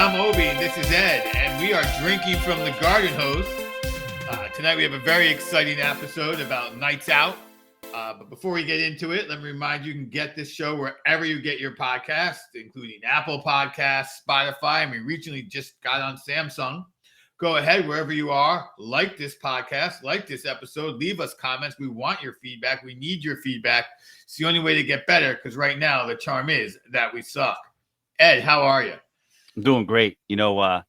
I'm Obi, and this is Ed, and we are drinking from the garden hose. Tonight we have a very exciting episode about nights out. But before we get into it, let me remind you can get this show wherever you get your podcasts, including Apple Podcasts, Spotify, and we recently just got on Samsung. Go ahead, wherever you are, like this podcast, like this episode, leave us comments. We want your feedback. We need your feedback. It's the only way to get better, because right now the charm is that we suck. Ed, how are you? I'm doing great. New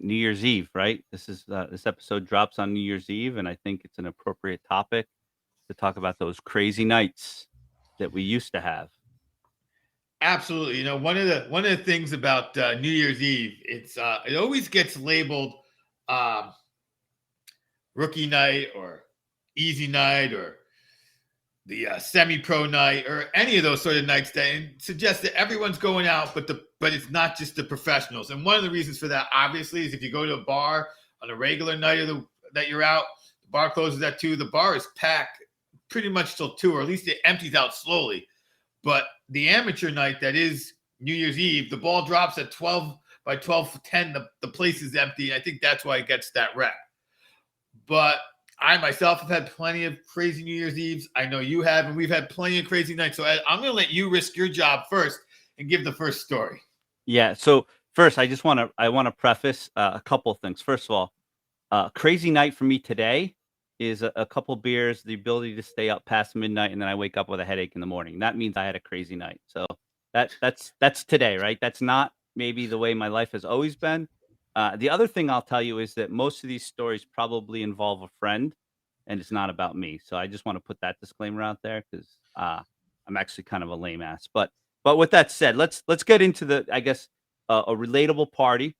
Year's Eve, right? This episode drops on New Year's Eve, and I think it's an appropriate topic to talk about those crazy nights that we used to have. Absolutely. You know, one of the things about New Year's Eve, it always gets labeled rookie night or easy night or the semi-pro night or any of those sort of nights that suggest that everyone's going out, but it's not just the professionals. And one of the reasons for that, obviously, is if you go to a bar on a regular night that you're out, the bar closes at 2. The bar is packed pretty much till 2, or at least it empties out slowly. But the amateur night that is New Year's Eve, the ball drops at 12. By 12:10, the place is empty. I think that's why it gets that rep. But I myself have had plenty of crazy New Year's Eves. I know you have, and we've had plenty of crazy nights. So Ed, I'm going to let you risk your job first and give the first story. Yeah. So first, I want to preface a couple of things. First of all, crazy night for me today is a couple beers, the ability to stay up past midnight, and then I wake up with a headache in the morning. That means I had a crazy night. So that's today, right? That's not maybe the way my life has always been. The other thing I'll tell you is that most of these stories probably involve a friend, and it's not about me. So I just want to put that disclaimer out there because I'm actually kind of a lame ass. But with that said, let's get into a relatable party,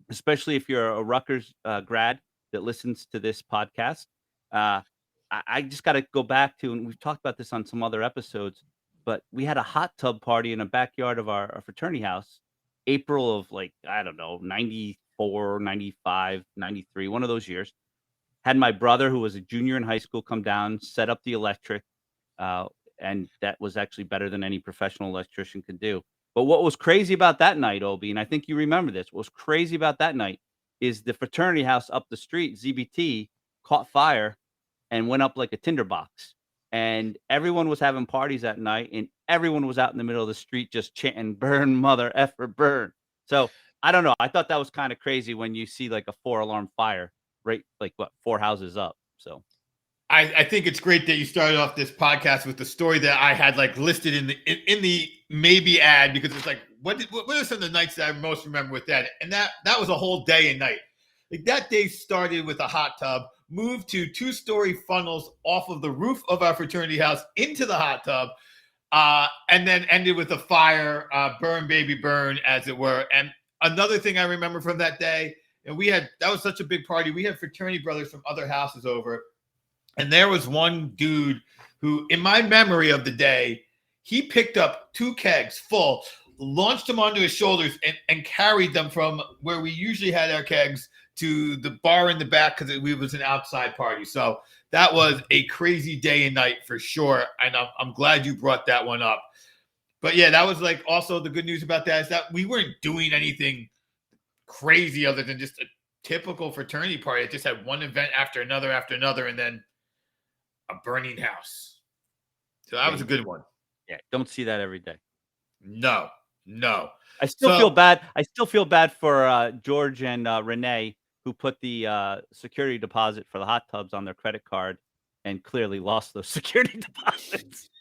especially if you're a Rutgers grad that listens to this podcast. I just got to go back to, and we've talked about this on some other episodes, but we had a hot tub party in a backyard of our fraternity house, April of 94, 95, 93, one of those years. Had my brother, who was a junior in high school, come down, set up the electric, and that was actually better than any professional electrician could do. But what was crazy about that night, Obi, and I think you remember this, what was crazy about that night is the fraternity house up the street, ZBT, caught fire and went up like a tinderbox. And everyone was having parties that night, and everyone was out in the middle of the street just chanting, "Burn, mother effer, burn." So I don't know. I thought that was kind of crazy when you see like a 4-alarm fire, right? 4 houses up. So I think it's great that you started off this podcast with the story that I had listed in the maybe ad, because it's like, what are some of the nights that I most remember with that? And that was a whole day and night. Like, that day started with a hot tub, moved to 2-story funnels off of the roof of our fraternity house into the hot tub, and then ended with a fire, burn baby burn, as it were. And another thing I remember from that day, and that was such a big party. We had fraternity brothers from other houses over. And there was one dude who, in my memory of the day, he picked up 2 kegs full, launched them onto his shoulders, and carried them from where we usually had our kegs to the bar in the back, because it was an outside party. So that was a crazy day and night for sure. And I'm glad you brought that one up. But yeah, that was also the good news about that is that we weren't doing anything crazy other than just a typical fraternity party. It just had one event after another, and then a burning house. So that was a good one. Yeah, don't see that every day. No. I still feel bad. I still feel bad for George and Renee, who put the security deposit for the hot tubs on their credit card and clearly lost those security deposits.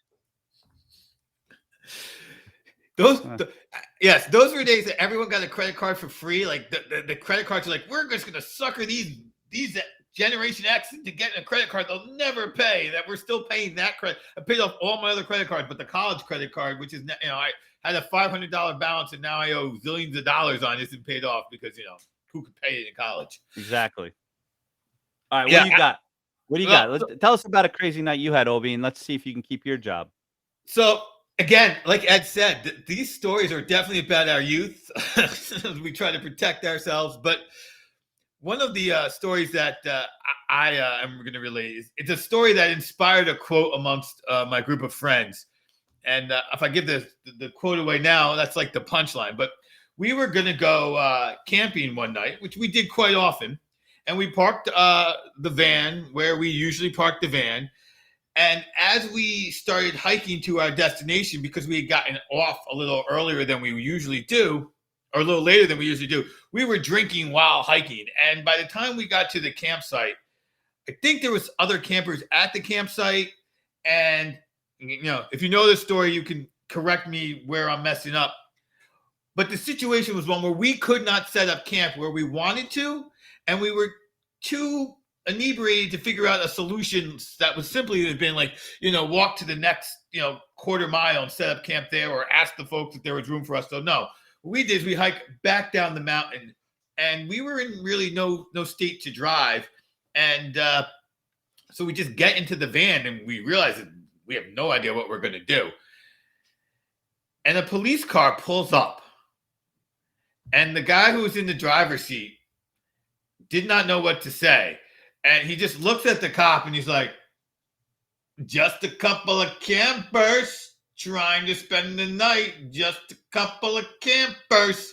Those were days that everyone got a credit card for free. Like the credit cards are like, we're just gonna sucker these Generation X to get a credit card they'll never pay. That we're still paying that credit. I paid off all my other credit cards, but the college credit card, which is, I had a $500 balance, and now I owe zillions of dollars on, isn't paid off because who could pay it in college? Exactly. All right, what do you got? What do you got? Tell us about a crazy night you had, Obi, and let's see if you can keep your job. So again, like Ed said, these stories are definitely about our youth. We try to protect ourselves, but one of the stories that I am going to relate is, it's a story that inspired a quote amongst my group of friends. And if I give the quote away now, that's like the punchline. But we were going to go camping one night, which we did quite often. And we parked the van where we usually park the van. And as we started hiking to our destination, because we had gotten off a little earlier than we usually do, or a little later than we usually do, we were drinking while hiking. And by the time we got to the campsite, I think there was other campers at the campsite. And, if you know the story, you can correct me where I'm messing up. But the situation was one where we could not set up camp where we wanted to. And we were too inebriated to figure out a solution that would simply have been like, walk to the next, quarter mile and set up camp there, or ask the folks if there was room for us. So no, what we did is we hiked back down the mountain, and we were in really no state to drive. And so we just get into the van and we realize that we have no idea what we're going to do. And a police car pulls up, and the guy who was in the driver's seat did not know what to say. And he just looks at the cop and he's like, just a couple of campers trying to spend the night. Just a couple of campers.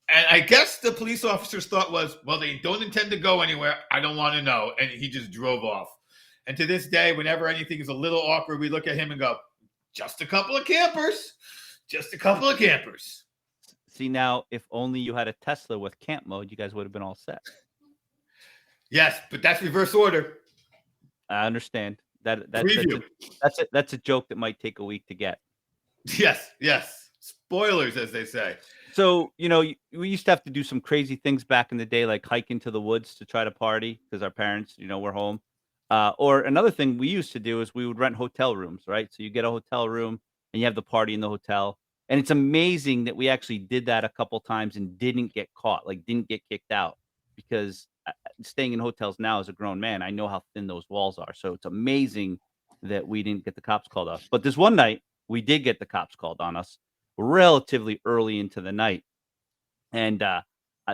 And I guess the police officer's thought was, well, they don't intend to go anywhere. I don't want to know. And he just drove off. And to this day, whenever anything is a little awkward, we look at him and go, just a couple of campers. Just a couple of campers. See, now, if only you had a Tesla with camp mode, you guys would have been all set. Yes, but that's reverse order. I understand. That's a joke that might take a week to get. Yes. Spoilers, as they say. So, we used to have to do some crazy things back in the day, like hike into the woods to try to party because our parents, were home. Or another thing we used to do is we would rent hotel rooms, right? So you get a hotel room and you have the party in the hotel. And it's amazing that we actually did that a couple times and didn't get caught, like didn't get kicked out, because staying in hotels now as a grown man, I know how thin those walls are. So it's amazing that we didn't get the cops called us. But this one night we did get the cops called on us relatively early into the night. And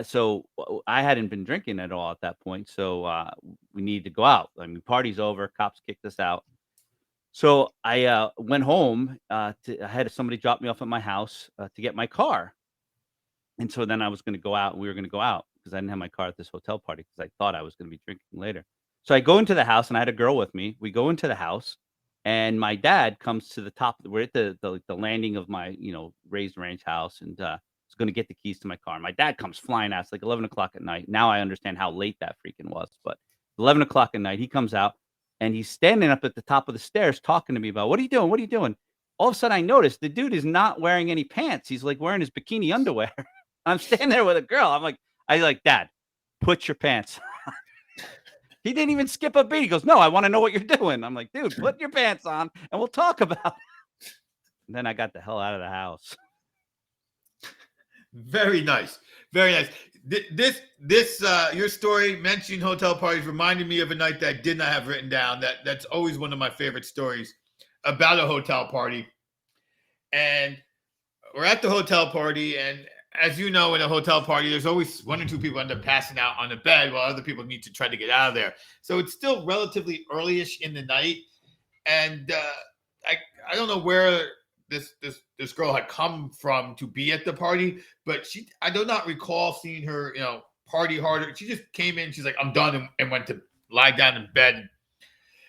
so I hadn't been drinking at all at that point. So we needed to go out. I mean, party's over. Cops kicked us out. So I went home. I had somebody drop me off at my house to get my car. And so then I was going to go out, and we were going to go out because I didn't have my car at this hotel party because I thought I was going to be drinking later. So I go into the house, and I had a girl with me. We go into the house, and my dad comes to the top. We're at the landing of my, raised ranch house, and was going to get the keys to my car. My dad comes flying out. It's like 11 o'clock at night. Now I understand how late that freaking was, but 11 o'clock at night, he comes out, and he's standing up at the top of the stairs talking to me about, what are you doing? What are you doing? All of a sudden I noticed the dude is not wearing any pants. He's like wearing his bikini underwear. I'm standing there with a girl. I like, Dad, put your pants on. He didn't even skip a beat. He goes, no, I want to know what you're doing. I'm like, dude, put your pants on and we'll talk about it. And then I got the hell out of the house. Very nice. Very nice. This your story mentioning hotel parties reminded me of a night that I did not have written down. That's always one of my favorite stories about a hotel party. And we're at the hotel party, and as you know, in a hotel party, there's always one or two people end up passing out on the bed while other people need to try to get out of there. So it's still relatively early-ish in the night, and I don't know where this girl had come from to be at the party, but I do not recall seeing her, party harder. She just came in. She's like, I'm done, and went to lie down in bed.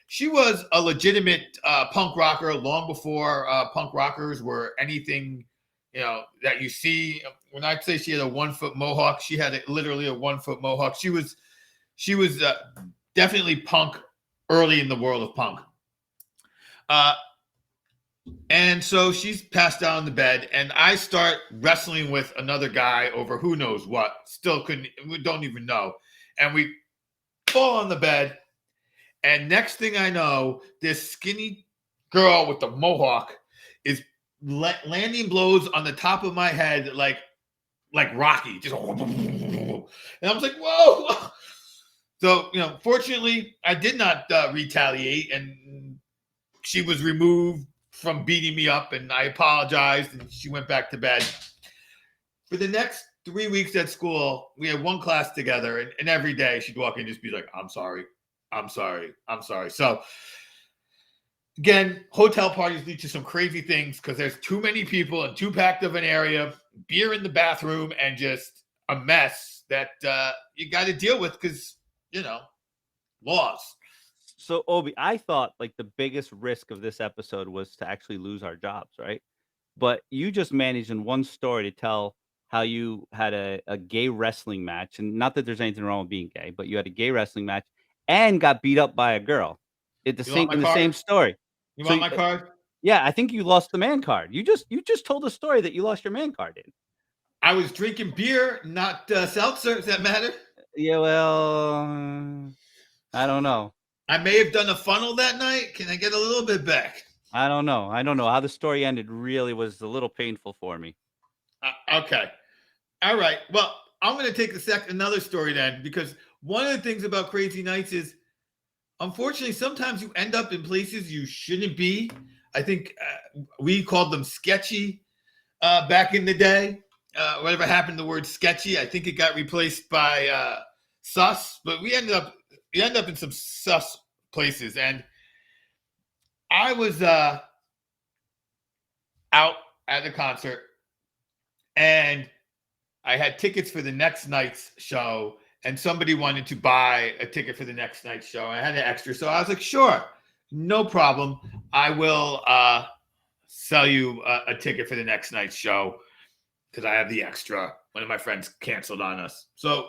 She was a legitimate punk rocker long before punk rockers were anything, that you see. When I say she had a 1 foot mohawk, she had literally a 1 foot mohawk. She was definitely punk early in the world of punk. And so she's passed out on the bed, and I start wrestling with another guy over who knows what. Still we don't even know. And we fall on the bed, and next thing I know, this skinny girl with the mohawk is landing blows on the top of my head like Rocky. Just, and I was like, whoa. So, fortunately, I did not retaliate, and she was removed from beating me up, and I apologized, and she went back to bed. For the next 3 weeks at school, we had one class together, and every day she'd walk in and just be like, I'm sorry. So again, hotel parties lead to some crazy things because there's too many people and too packed of an area. beer in the bathroom and just a mess that you got to deal with because, laws. So Obi, I thought like the biggest risk of this episode was to actually lose our jobs, right? But you just managed in one story to tell how you had a gay wrestling match, and not that there's anything wrong with being gay, but you had a gay wrestling match and got beat up by a girl at the You want same my in the card? same story. You So want my card? yeah, I think you lost the man card. You just told a story that you lost your man card in. I was drinking beer, not seltzer. Does that matter? Yeah, well, I don't know. I may have done a funnel that night. Can I get a little bit back? I don't know. I don't know how the story ended. Really was a little painful for me. Okay. All right. Well, I'm going to take another story then, because one of the things about Crazy Nights is, unfortunately, sometimes you end up in places you shouldn't be. I think we called them sketchy back in the day. Whatever happened to the word sketchy, I think it got replaced by sus. But we end up in some sus places, and I was out at the concert, and I had tickets for the next night's show, and somebody wanted to buy a ticket for the next night's show. I had an extra, so I was like, sure, no problem. I will sell you a ticket for the next night's show because I have the extra. One of my friends canceled on us. So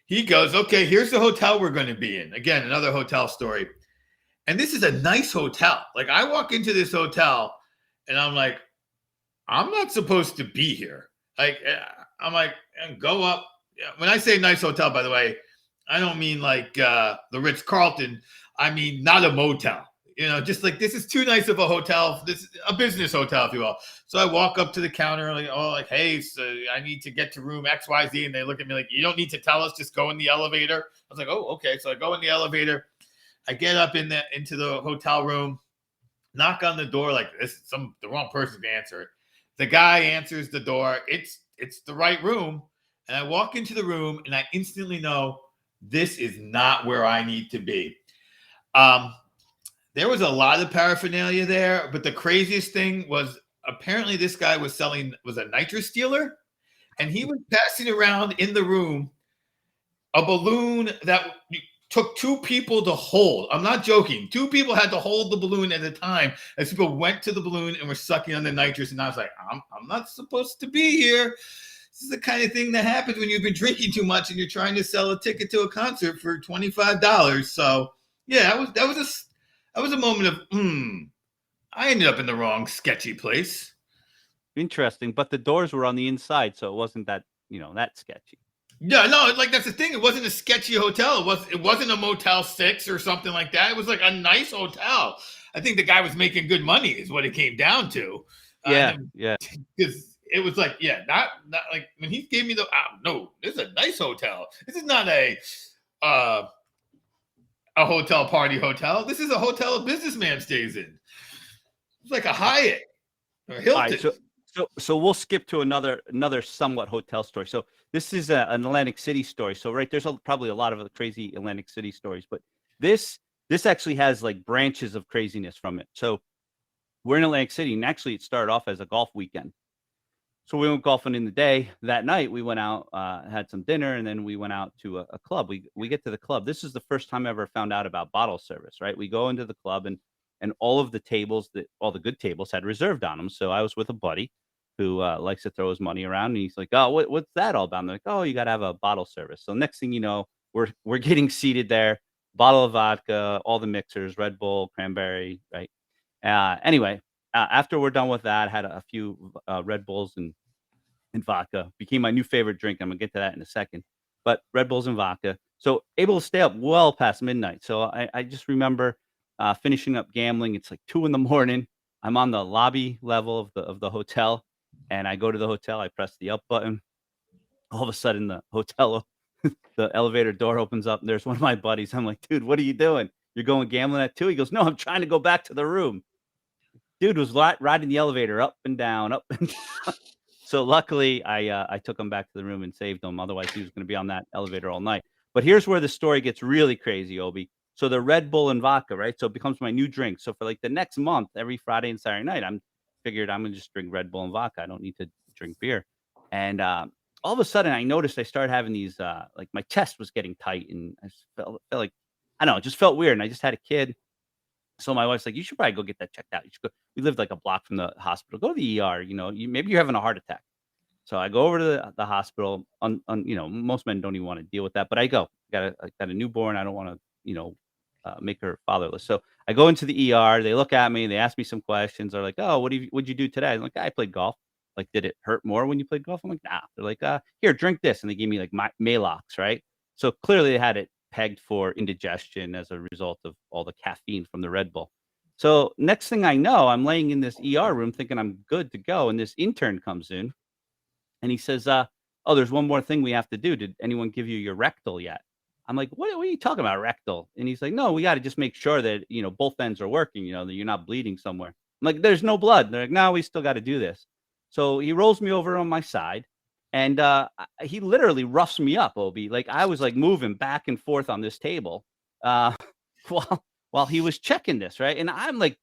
he goes, okay, here's the hotel we're going to be in. Again, another hotel story. And this is a nice hotel. Like, I walk into this hotel and I'm like, I'm not supposed to be here. Like, I'm like, go up. When I say nice hotel, by the way, I don't mean like the Ritz-Carlton. I mean, not a motel. Just like, this is too nice of a hotel. This is a business hotel, if you will. So I walk up to the counter, like, hey, so I need to get to room XYZ. And they look at me like, you don't need to tell us, just go in the elevator. I was like, oh, okay. So I go in the elevator. I get up into the hotel room, knock on the door, like the wrong person to answer it. The guy answers the door. It's the right room. And I walk into the room and I instantly know this is not where I need to be. There was a lot of paraphernalia there, but the craziest thing was, apparently this guy was a nitrous dealer, and he was passing around in the room a balloon that took two people to hold. I'm not joking. Two people had to hold the balloon at a time as people went to the balloon and were sucking on the nitrous. And I was like, I'm not supposed to be here. This is the kind of thing that happens when you've been drinking too much and you're trying to sell a ticket to a concert for $25. So yeah, that was a moment of, I ended up in the wrong sketchy place. Interesting, but the doors were on the inside, so it wasn't that that sketchy. Yeah, no, like, that's the thing. It wasn't a sketchy hotel. It wasn't a Motel 6 or something like that. It was like a nice hotel. I think the guy was making good money is what it came down to. Yeah. Because it was like, yeah, not like when he gave me no, this is a nice hotel. This is not a hotel party hotel. This is a hotel a businessman stays in. It's like a Hyatt or Hilton. Right, so we'll skip to another somewhat hotel story. So this is an Atlantic City story. So right, there's probably a lot of crazy Atlantic City stories, but this actually has like branches of craziness from it. So we're in Atlantic City, and actually it started off as a golf weekend. So we went golfing in the day. That night we went out, had some dinner, and then we went out to a club. We get to the club. This is the first time I ever found out about bottle service, right? We go into the club, and all of the tables, all the good tables had reserved on them. So I was with a buddy who likes to throw his money around, and he's like, oh, what's that all about? And they're like, oh, you got to have a bottle service. So next thing you know, we're getting seated there, bottle of vodka, all the mixers, Red Bull, cranberry, right? Anyway, after we're done with that, I had a few Red Bulls and vodka. Became my new favorite drink. I'm gonna get to that in a second. But Red Bulls and vodka. So able to stay up well past midnight. So I just remember finishing up gambling. It's like 2 a.m. I'm on the lobby level of the hotel, and I go to the hotel. I press the up button. All of a sudden, the hotel, the elevator door opens up, and there's one of my buddies. I'm like, dude, what are you doing? You're going gambling at 2? He goes, no, I'm trying to go back to the room. Dude was riding the elevator up and down, up and down. So luckily, I took him back to the room and saved him. Otherwise, he was going to be on that elevator all night. But here's where the story gets really crazy, Obi. So the Red Bull and vodka, right? So it becomes my new drink. So for like the next month, every Friday and Saturday night, I'm going to just drink Red Bull and vodka. I don't need to drink beer. And all of a sudden, I noticed I started having these like my chest was getting tight, and I just felt like I don't know, it just felt weird. And I just had a kid, so my wife's like, "You should probably go get that checked out. You should go." We lived like a block from the hospital. Go to the ER. Maybe you're having a heart attack. So I go over to the hospital. Most men don't even want to deal with that, but I go. I got a newborn. I don't want to, make her fatherless. So I go into the ER. They look at me. They ask me some questions. They're like, "Oh, what'd you do today?" I'm like, "I played golf." Like, did it hurt more when you played golf? I'm like, "Nah." They're like, "Here, drink this," and they gave me like my Malox, right? So clearly they had it pegged for indigestion as a result of all the caffeine from the Red Bull. So next thing I know, I'm laying in this ER room thinking I'm good to go, and this intern comes in and he says, "Oh, there's one more thing we have to do. Did anyone give you your rectal yet?" I'm like, what are you talking about, rectal? And he's like, "No, we got to just make sure that, both ends are working, that you're not bleeding somewhere." I'm like, "There's no blood." They're like, "No, we still got to do this." So he rolls me over on my side and he literally roughs me up, Obi. Like I was like moving back and forth on this table uh, while he was checking this, right? And I'm like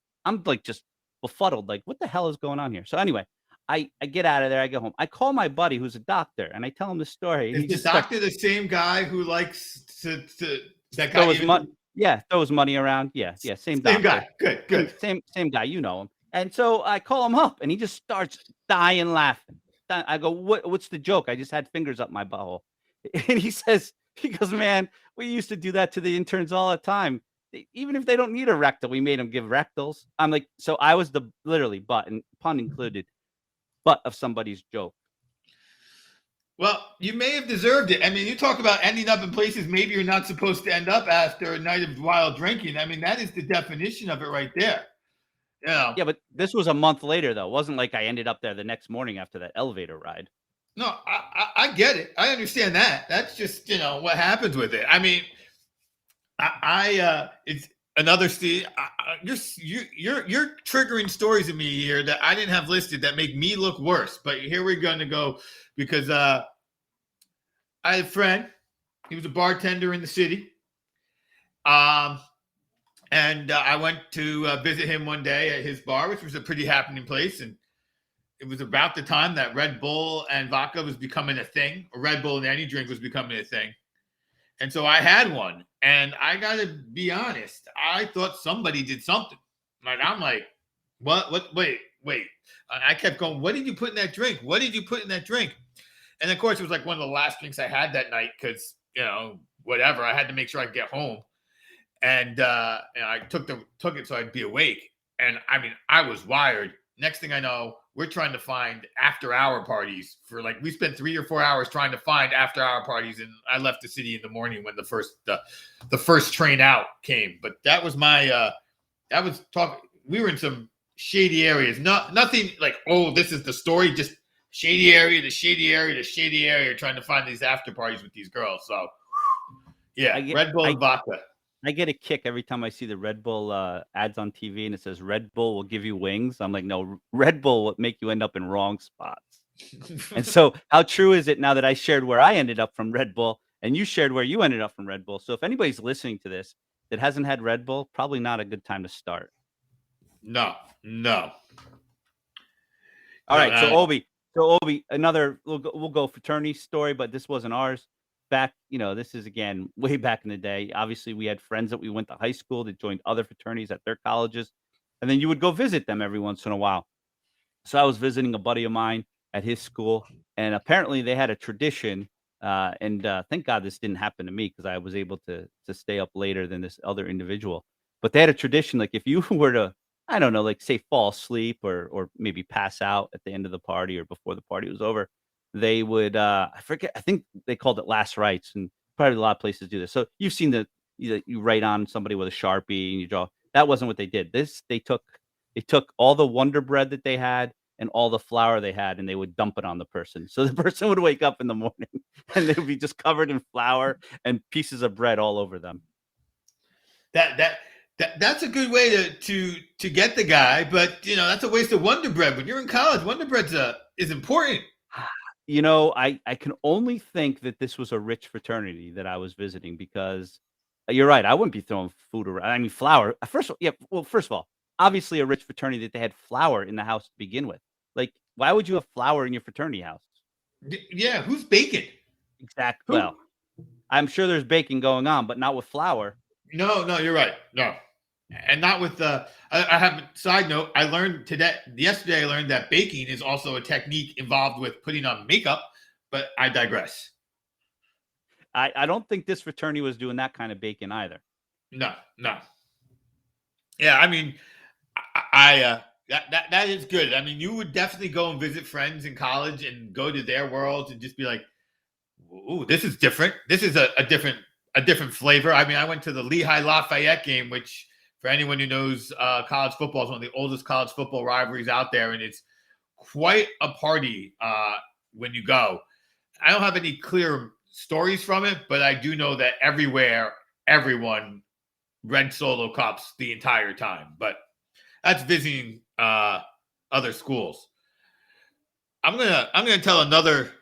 just befuddled, like, what the hell is going on here? So anyway, I get out of there, I go home. I call my buddy who's a doctor, and I tell him the story, and Is he the just starts doctor the same guy who likes to that throw got his you money. into Yeah, throw his money around. Yeah, yeah, same same doctor. guy? Good, Same good. same same guy, you know him. And so I call him up, and he just starts dying laughing. I go, "What's the joke? I just had fingers up my butthole." And he goes, "Man, we used to do that to the interns all the time. Even if they don't need a rectal, we made them give rectals." I'm like, so I was the literally butt, and pun included, butt of somebody's joke. Well, you may have deserved it. I mean, you talk about ending up in places maybe you're not supposed to end up after a night of wild drinking. I mean, that is the definition of it right there. Yeah. Yeah, but this was a month later, though. It wasn't like I ended up there the next morning after that elevator ride. No, I get it. I understand that. That's just what happens with it. I mean, it's another Steve. You're triggering stories in me here that I didn't have listed that make me look worse. But here we're going to go because I had a friend. He was a bartender in the city. And I went to visit him one day at his bar, which was a pretty happening place. And it was about the time that Red Bull and vodka was becoming a thing, or Red Bull and any drink was becoming a thing. And so I had one. And I got to be honest, I thought somebody did something. I'm like, what? Wait. I kept going, what did you put in that drink? What did you put in that drink? And of course, it was like one of the last drinks I had that night because, whatever. I had to make sure I could get home. And I took it so I'd be awake. And I mean, I was wired. Next thing I know, we're trying to find after-hour parties for we spent 3 or 4 hours trying to find after-hour parties, and I left the city in the morning when the first train out came. But that was my that was talk. We were in some shady areas. Nothing like, oh, this is the story. Just shady area to shady area to shady area, trying to find these after parties with these girls. So yeah, Red Bull and vodka. I get a kick every time I see the Red Bull ads on TV and it says Red Bull will give you wings. I'm like, no, Red Bull will make you end up in wrong spots. And so how true is it now that I shared where I ended up from Red Bull and you shared where you ended up from Red Bull? So if anybody's listening to this that hasn't had Red Bull, probably not a good time to start. No. All right. So Obi, we'll go fraternity story, but this wasn't ours. Back, this is again way back in the day. Obviously, we had friends that we went to high school that joined other fraternities at their colleges, and then you would go visit them every once in a while. So I was visiting a buddy of mine at his school, and apparently they had a tradition. And thank God this didn't happen to me because I was able to stay up later than this other individual. But they had a tradition, like if you were to, I don't know, like say fall asleep or maybe pass out at the end of the party or before the party was over, they would I forget, I think they called it last rites, and probably a lot of places do this. So you've seen you write on somebody with a Sharpie and you draw. That wasn't what they did. They took all the Wonder Bread that they had and all the flour they had, and they would dump it on the person. So the person would wake up in the morning and they would be just covered in flour and pieces of bread all over them. That's a good way to get the guy, but that's a waste of Wonder Bread. When you're in college, Wonder Bread is important. I can only think that this was a rich fraternity that I was visiting because you're right. I wouldn't be throwing food around. I mean, flour. First of all, obviously a rich fraternity that they had flour in the house to begin with. Like Why would you have flour in your fraternity house? Yeah, who's baking? Exactly. Who? Well, I'm sure there's baking going on, but not with flour. No, you're right. No, and not with the. I have a side note. Yesterday, I learned that baking is also a technique involved with putting on makeup. But I digress. I don't think this fraternity was doing that kind of baking either. No. Yeah, I mean, I that is good. I mean, you would definitely go and visit friends in college and go to their world and just be like, "Ooh, this is different. This is a different flavor." I mean, I went to the Lehigh Lafayette game, which for anyone who knows college football is one of the oldest college football rivalries out there, and it's quite a party when you go. I don't have any clear stories from it, but I do know that everyone red solo cups the entire time. But that's visiting other schools. I'm gonna tell another.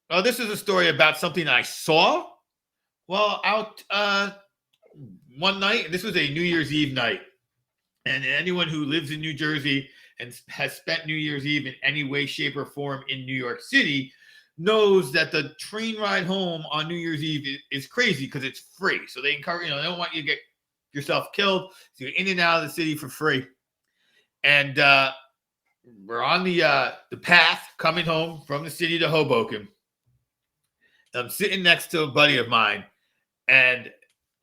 Oh, this is a story about something I saw while out one night. This was a New Year's Eve night, and anyone who lives in New Jersey and has spent New Year's Eve in any way, shape, or form in New York City knows that the train ride home on New Year's Eve is crazy because it's free. So they encourage, they don't want you to get yourself killed. So you're in and out of the city for free. And we're on the path coming home from the city to Hoboken. I'm sitting next to a buddy of mine, and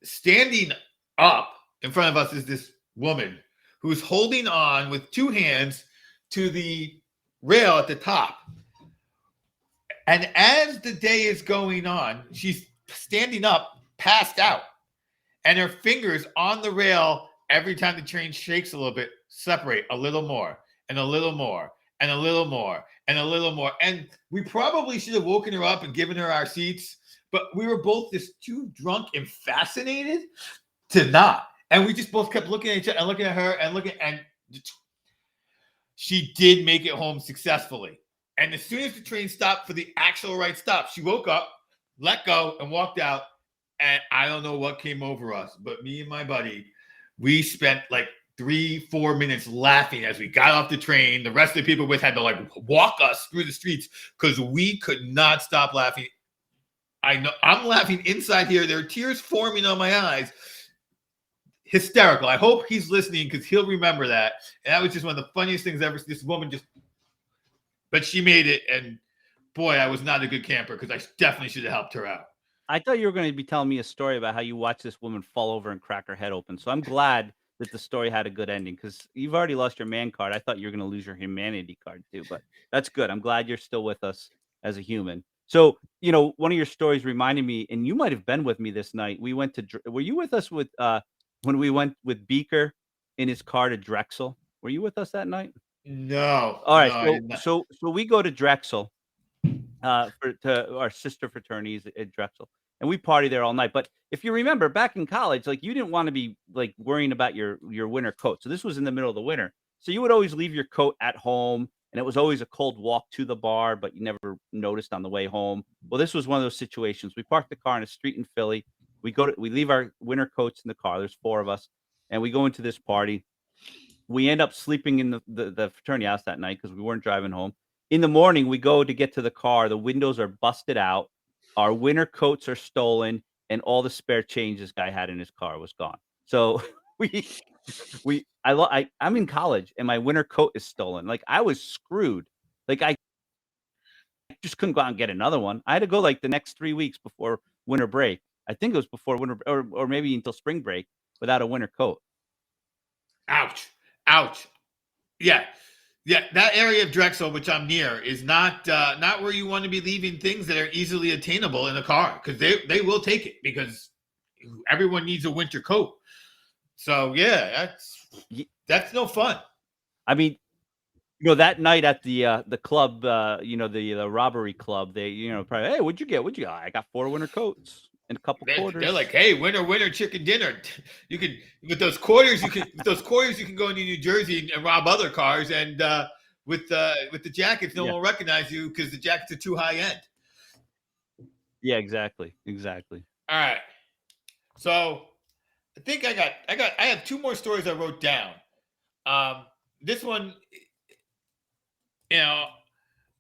standing up in front of us is this woman who's holding on with two hands to the rail at the top. And as the day is going on, she's standing up, passed out, and her fingers on the rail, every time the train shakes a little bit, separate a little more and a little more and a little more and a little more. And we probably should have woken her up and given her our seats, but we were both just too drunk and fascinated to not. And we just both kept looking at each other and looking at her and she did make it home successfully. And as soon as the train stopped for the actual right stop, she woke up, let go, and walked out. And I don't know what came over us, but me and my buddy, we spent like 3-4 minutes laughing as we got off the train. The rest of the people with had to like walk us through the streets because we could not stop laughing. I know I'm laughing inside here. There are tears forming on my eyes. Hysterical. I hope he's listening because he'll remember that. And that was just one of the funniest things ever. This woman but she made it. And boy, I was not a good camper because I definitely should have helped her out. I thought you were going to be telling me a story about how you watched this woman fall over and crack her head open. So I'm glad that the story had a good ending because you've already lost your man card. I thought you were going to lose your humanity card too, but that's good. I'm glad you're still with us as a human. So, one of your stories reminded me, and you might have been with me this night. We went to, were you with us when we went with Beaker in his car to Drexel? Were you with us that night? No. All right. No, so we go to Drexel to our sister fraternities at Drexel, and we party there all night. But if you remember back in college, like you didn't want to be like worrying about your winter coat. So this was in the middle of the winter. So you would always leave your coat at home, and it was always a cold walk to the bar, but you never noticed on the way home. Well, this was one of those situations. We parked the car in a street in Philly. We leave our winter coats in the car. There's 4 of us, and we go into this party. We end up sleeping in the fraternity house that night because we weren't driving home. In the morning, we go to get to the car. The windows are busted out. Our winter coats are stolen, and all the spare change this guy had in his car was gone. So I'm in college, and my winter coat is stolen. Like I was screwed. Like I just couldn't go out and get another one. I had to go like the next 3 weeks before winter break. I think it was before winter, or maybe until spring break, without a winter coat. Ouch. Yeah. That area of Drexel, which I'm near, is not where you want to be leaving things that are easily attainable in a car because they will take it because everyone needs a winter coat. So yeah, that's no fun. I mean, that night at the club, the robbery club, they probably, hey, what'd you get? I got 4 winter coats and a couple quarters. They're like, hey, winter chicken dinner. You can with those quarters, you can go into New Jersey and rob other cars, and with the jackets, no one will recognize you because the jackets are too high end. Yeah, exactly. All right, so I think I have 2 more stories I wrote down. This one,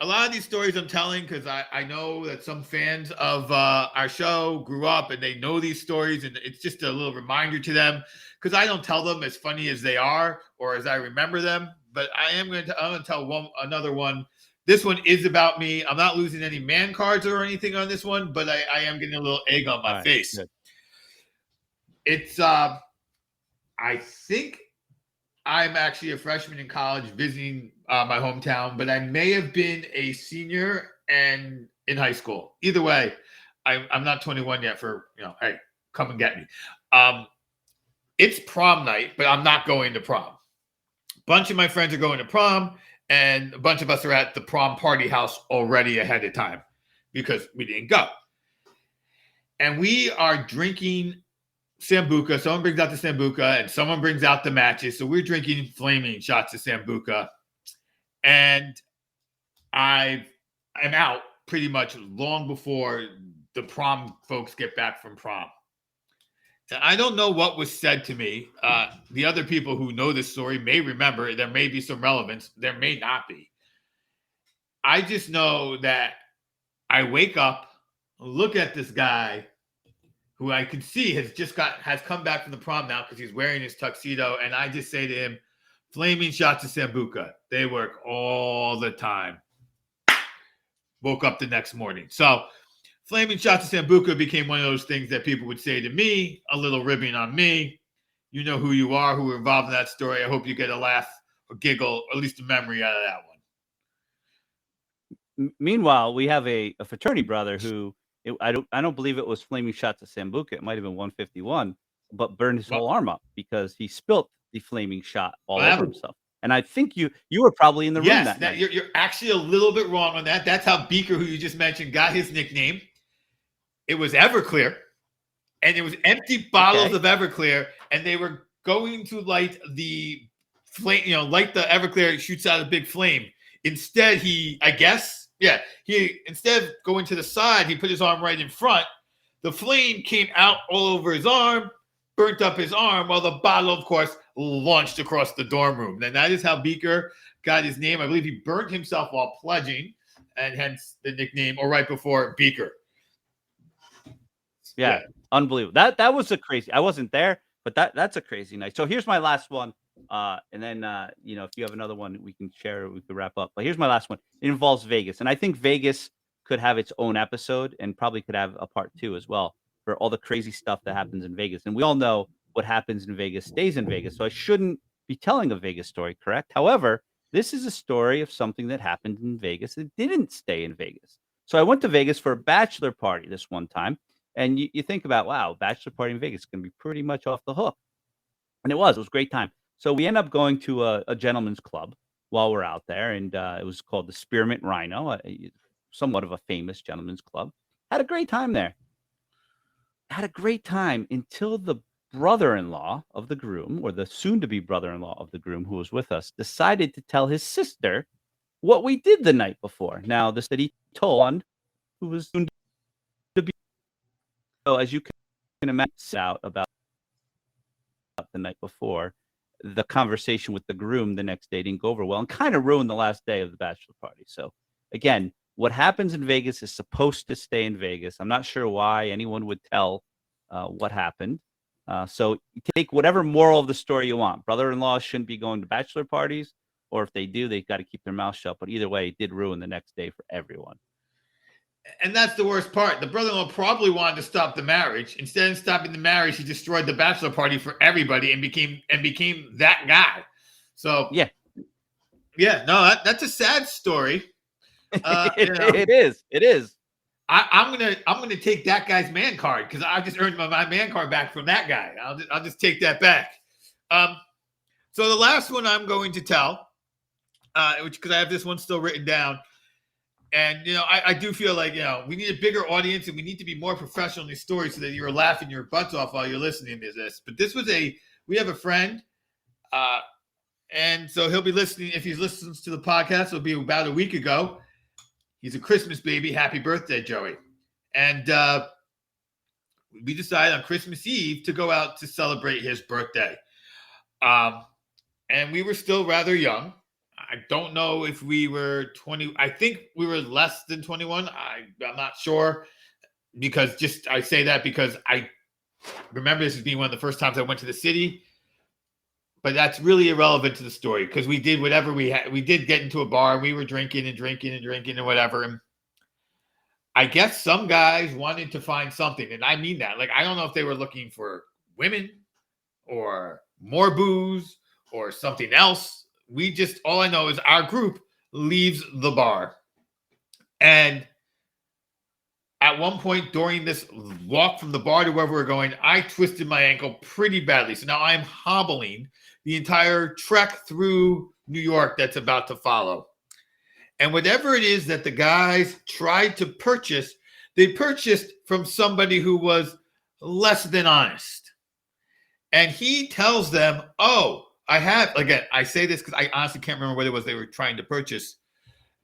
a lot of these stories I'm telling because I know that some fans of our show grew up and they know these stories, and it's just a little reminder to them because I don't tell them as funny as they are or as I remember them. But I'm going to tell another one. This one is about me. I'm not losing any man cards or anything on this one, but I am getting a little egg on my face. Good. It's I think I'm actually a freshman in college visiting my hometown, but I may have been a senior and in high school. Either way, I'm not 21 yet for, hey, come and get me. It's prom night, but I'm not going to prom. A bunch of my friends are going to prom, and a bunch of us are at the prom party house already ahead of time because we didn't go. And we are drinking Sambuca. Someone brings out the Sambuca and someone brings out the matches. So we're drinking flaming shots of Sambuca. And I'm out pretty much long before the prom folks get back from prom. And I don't know what was said to me. The other people who know this story may remember. There may be some relevance. There may not be. I just know that I wake up, look at this guy who I can see has come back from the prom now because he's wearing his tuxedo. And I just say to him, flaming shots of Sambuca. They work all the time. Woke up the next morning. So flaming shots of Sambuca became one of those things that people would say to me, a little ribbing on me. You know who you are, who were involved in that story. I hope you get a laugh or giggle, or at least a memory out of that one. Meanwhile, we have a fraternity brother who I don't believe it was flaming shots of Sambuca. It might have been 151, but burned his whole arm up because he spilt the flaming shot all over himself. And I think you were probably in the room that night. You're actually a little bit wrong on that. That's how Beaker, who you just mentioned, got his nickname. It was Everclear, and it was empty bottles of Everclear, and they were going to light the flame, light the Everclear, it shoots out a big flame. Instead, instead of going to the side, he put his arm right in front. The flame came out all over his arm, burnt up his arm, while the bottle, of course, launched across the dorm room. And that is how Beaker got his name. I believe he burnt himself while pledging, and hence the nickname, or right before Beaker. Yeah. Unbelievable. That was a crazy. I wasn't there, but that's a crazy night. So here's my last one. And then if you have another one we can share, we could wrap up. But here's my last one. It involves Vegas. And I think Vegas could have its own episode and probably could have a part 2 as well for all the crazy stuff that happens in Vegas. And we all know what happens in Vegas stays in Vegas. So I shouldn't be telling a Vegas story, correct? However, this is a story of something that happened in Vegas that didn't stay in Vegas. So I went to Vegas for a bachelor party this one time. And you think about, wow, bachelor party in Vegas is going to be pretty much off the hook. And it was a great time. So we end up going to a gentleman's club while we're out there. And it was called the Spearmint Rhino, somewhat of a famous gentleman's club. Had a great time there. Had a great time until the brother-in-law of the groom, or the soon-to-be brother-in-law of the groom who was with us, decided to tell his sister what we did the night before. Now, this that he told, who was soon to be. So as you can imagine, out about the night before, the conversation with the groom the next day didn't go over well and kind of ruined the last day of the bachelor party. So again, what happens in Vegas is supposed to stay in Vegas. I'm not sure why anyone would tell what happened. So take whatever moral of the story you want. Brother-in-law shouldn't be going to bachelor parties, or if they do, they've got to keep their mouth shut. But either way, it did ruin the next day for everyone. And that's the worst part. The brother-in-law probably wanted to stop the marriage. Instead of stopping the marriage, he destroyed the bachelor party for everybody and became that guy. So that's a sad story. It is. I'm gonna take that guy's man card because I just earned my man card back from that guy. I'll just take that back. So the last one I'm going to tell, because I have this one still written down. And, I do feel like, we need a bigger audience and we need to be more professional in these stories so that you're laughing your butts off while you're listening to this. But we have a friend, and so he'll be listening. If he listens to the podcast, it'll be about a week ago. He's a Christmas baby. Happy birthday, Joey. And we decided on Christmas Eve to go out to celebrate his birthday. And we were still rather young. I don't know if we were 20. I think we were less than 21. I'm not sure, because I say that because I remember this as being one of the first times I went to the city. But that's really irrelevant to the story, because we did whatever we had. We did get into a bar. We were drinking and whatever. And I guess some guys wanted to find something. And I mean that. Like, I don't know if they were looking for women or more booze or something else. All I know is our group leaves the bar. And at one point during this walk from the bar to wherever we're going, I twisted my ankle pretty badly. So now I'm hobbling the entire trek through New York that's about to follow. And whatever it is that the guys tried to purchase, they purchased from somebody who was less than honest. And he tells them, oh, I say this because I honestly can't remember what it was they were trying to purchase.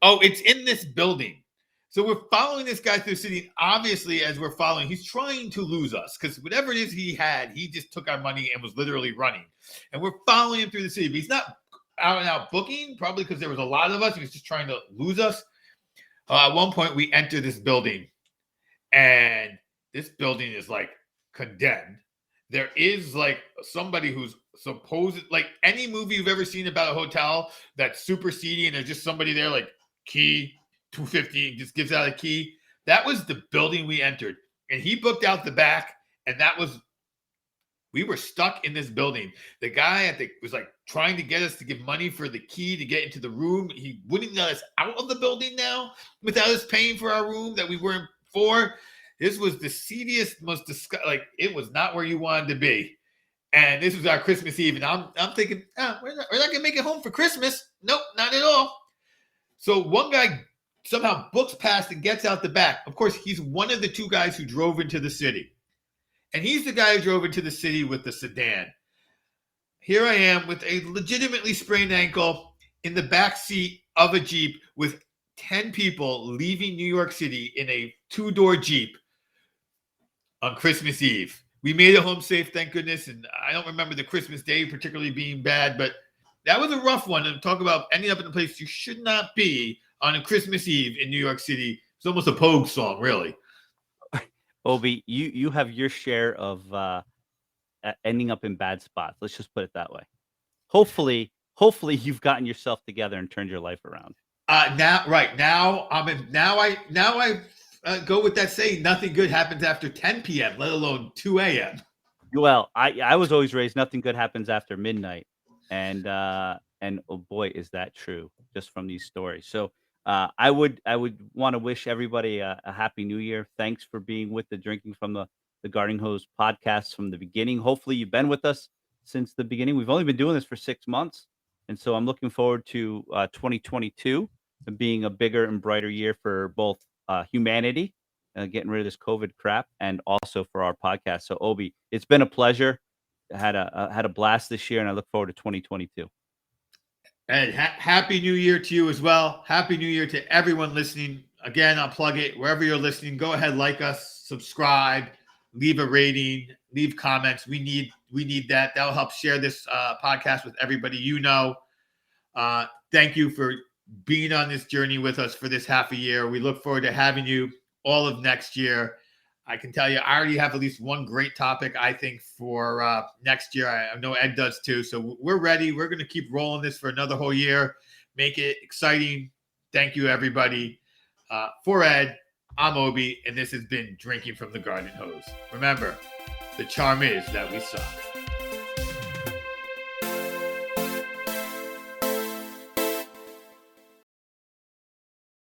Oh, it's in this building. So we're following this guy through the city. And obviously, as we're following, he's trying to lose us, because whatever it is he had, he just took our money and was literally running. And we're following him through the city. But he's not out and out booking, probably because there was a lot of us. He was just trying to lose us. At one point, we enter this building, and this building is like condemned. There is like somebody who's supposed, like any movie you've ever seen about a hotel that's super seedy, and there's just somebody there like key $250 and just gives out a key. That was the building we entered, and he booked out the back, and we were stuck in this building. The guy, I think, was like trying to get us to give money for the key to get into the room. He wouldn't let us out of the building now without us paying for our room that we weren't for. This was the seediest, most disgusting. Like, it was not where you wanted to be. And this was our Christmas Eve, and I'm thinking, we're not gonna make it home for Christmas. Nope, not at all. So one guy somehow books past and gets out the back. Of course, he's one of the two guys who drove into the city. And he's the guy who drove into the city with the sedan. Here I am with a legitimately sprained ankle in the back seat of a Jeep with 10 people leaving New York City in a 2-door Jeep on Christmas Eve. We made it home safe, thank goodness. And I don't remember the Christmas Day particularly being bad, but that was a rough one. And talk about ending up in a place you should not be on a Christmas Eve in New York City. It's almost a Pogue song, really. Obi, you have your share of ending up in bad spots. Let's just put it that way. Hopefully you've gotten yourself together and turned your life around. Now I go with that saying, nothing good happens after 10 p.m., let alone 2 a.m. Well, I was always raised nothing good happens after midnight, and oh boy, is that true, just from these stories. So I would want to wish everybody a happy new year. Thanks for being with the Drinking from the Garden Hose podcast from the beginning. Hopefully you've been with us since the beginning. We've only been doing this for 6 months, and so I'm looking forward to 2022 being a bigger and brighter year for both humanity, getting rid of this COVID crap, and also for our podcast. So Obi, it's been a pleasure. I had a blast this year, and I look forward to 2022. And happy New Year to you as well. Happy New Year to everyone listening. Again, I'll plug it wherever you're listening. Go ahead, like us, subscribe, leave a rating, leave comments. We need that. That'll help share this podcast with everybody you know. Thank you for being on this journey with us for this half a year. We look forward to having you all of next year. I can tell you, I already have at least one great topic, I think, for next year. I know Ed does too. So we're ready. We're going to keep rolling this for another whole year. Make it exciting. Thank you, everybody. For Ed, I'm Obi, and this has been Drinking from the Garden Hose. Remember, the charm is that we suck.